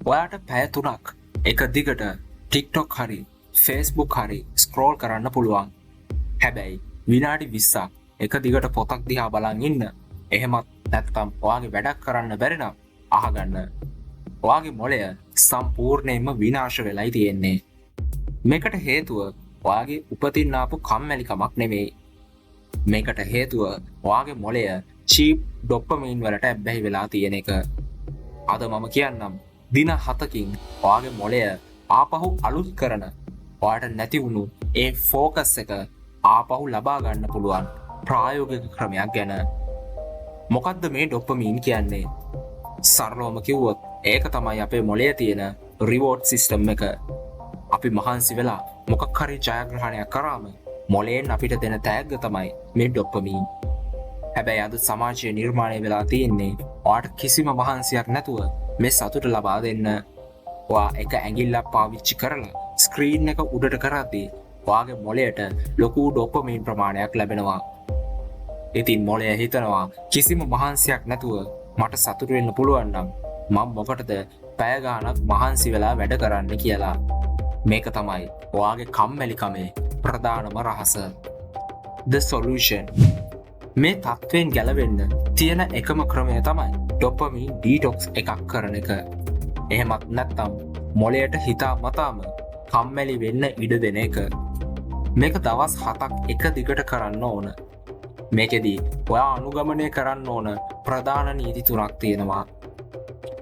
ඔයාට පැය 3ක් එක දිගට TikTok හරි Facebook හරි ස්ක්‍රෝල් කරන්න පුළුවන්. හැබැයි විනාඩි 20ක් එක දිගට පොතක් දිහා බලන් ඉන්න. එහෙමත් නැත්නම් ඔයාගේ වැඩක් කරන්න බැරි නම් අහගන්න. ඔයාගේ මොළය සම්පූර්ණයෙන්ම විනාශ වෙලයි තියෙන්නේ. මේකට හේතුව ඔයාගේ උපතින් ආපු කම්මැලිකමක් නෙවෙයි. මේකට හේතුව ඔයාගේ මොළය චීප් ඩොපමීන් වලට ඇබ්බැහි වෙලා තියෙන එක. අද මම කියන්නම් දින 7කින් ඔයාගේ මොළය ආපහු අලුත් කරන ඔයාට නැති වුණු ඒ ෆෝකස් එක ආපහු ලබා ගන්න පුළුවන් ප්‍රායෝගික ක්‍රමයක් ගැන. මොකද්ද මේ ඩොපමීන් කියන්නේ? සරලවම කිව්වොත් ඒක තමයි අපේ මොළයේ තියෙන රිවෝඩ් සිස්ටම් එක. අපි මහන්සි වෙලා මොකක් හරි ජයග්‍රහණයක් කරාම මොළයෙන් අපිට දෙන තෑග්ග තමයි මේ ඩොපමීන්. හැබැයි අද සමාජයේ නිර්මාණය වෙලා තියෙන්නේ ඔයාට කිසිම මහන්සියක් නැතුව මේ සතුට ලබා දෙන්න. ඔයා එක ඇඟිල්ලක් පාවිච්චි කරලා ස්ක්‍රීන් එක උඩට කරද්දී ඔයාගේ මොළයට ලොකු ඩොපමීන් ප්‍රමාණයක් ලැබෙනවා. ඉතින් මොළය හිතනවා කිසිම මහන්සියක් නැතුව මට සතුට වෙන්න පුළුවන් නම් මම මොකටද පැය ගාණක් මහන්සි වෙලා වැඩ කරන්න කියලා. මේක තමයි ඔයාගේ කම්මැලිකමේ ප්‍රධානම රහස. The solution. මේ තත්ත්වයෙන් ගැලවෙන්න තියෙන එකම ක්‍රමය තමයි ඩොපමීන් ඩීටොක්ස් එකක් කරන එක. එහෙමත් නැත්නම් මොළයට හිතා මතාම කම්මැලි වෙන්න ඉඩ දෙන එක. මේක දවස් 7ක් එක දිගට කරන්න ඕන. මේකෙදී ඔයා අනුගමනය කරන්න ඕන ප්‍රධාන නීති 3ක් තියෙනවා.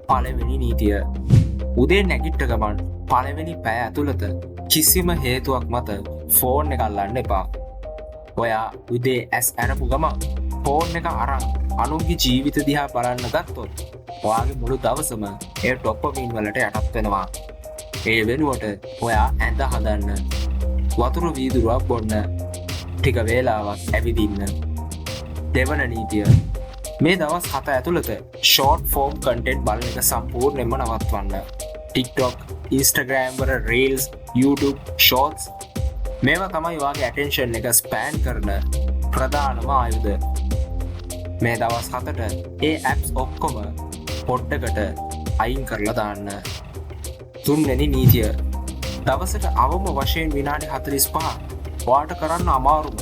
පළවෙනි නීතිය. උදේ නැගිට්ට ගමන් පළවෙනි පැය ඇතුළත කිසිම හේතුවක් මත ෆෝන් එක අල්ලන්න එපා. ඔයා උදේ ඇස් ඇරපු ගමන් ෆෝන් එක අරන් අනුන්ගේ ජීවිත දිහා බලන්න ගත්තොත් ඔයාගේ මුළු දවසම ඒ ඩොපමීන් වලට යටත් වෙනවා. ඒ වෙනුවට ඔයා ඇඳ හදන්න, වතුර වීදුරුවක් බොන්න, ටික වේලාවක් ඇවිදින්න. දෙවන නීතිය. මේ දවස් 7 ඇතුළත ෂෝට් ෆෝම් කන්ටෙන්ට් බලන එක සම්පූර්ණයෙන්ම නවත්වන්න. TikTok, Instagram වල Reels, YouTube Shorts මේවා තමයි ඔයාගේ ඇටෙන්ෂන් එක ස්පෑන් කරන ප්‍රධානම ආයුධ. මේ දවස් 7ට ඒ ඇප්ස් ඔක්කොම පොඩ්ඩකට අයින් කරලා දාන්න. තුන්වෙනි නීතිය. දවසට අවම වශයෙන් විනාඩි 45 ඔයාට කරන්න අමාරුම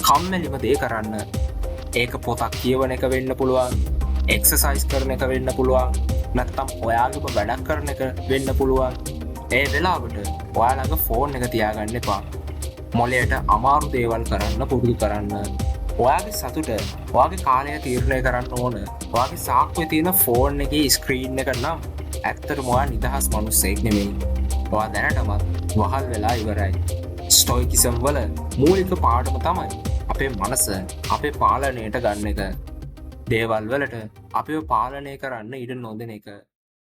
කම්මැලිම දේ කරන්න. ඒක පොතක් කියවන එක වෙන්න පුළුවන්, එක්සර්සයිස් කරන එක වෙන්න පුළුවන්, නැත්නම් ඔයාගේම වැඩක් කරන එක වෙන්න පුළුවන්. ඒ වෙලාවට ඔයා ළඟ ෆෝන් එක තියාගන්න එපා. මොළයට අමාරු දේවල් කරන්න පුරුදු කරන්න. ඔයාගේ සතුට ඔයාගේ කාලය තීරණය කරන්න ඕන. ඔයාගේ සාක්කුවේ තියෙන ෆෝන් එකේ ස්ක්‍රීන් එක නම් ඇත්තටම ඔයා නිදහස් මිනිස්සෙක් නෙමෙයි. ඔයා දැනටමත් වහල් වෙලා ඉවරයි. ස්ටොයිකිසම් වල මූලික පාඩම තමයි අපේ මනස අපේ පාලනයට ගන්න එක. දේවල් වලට අපිව පාලනය කරන්න ඉඩ නොදෙන එක.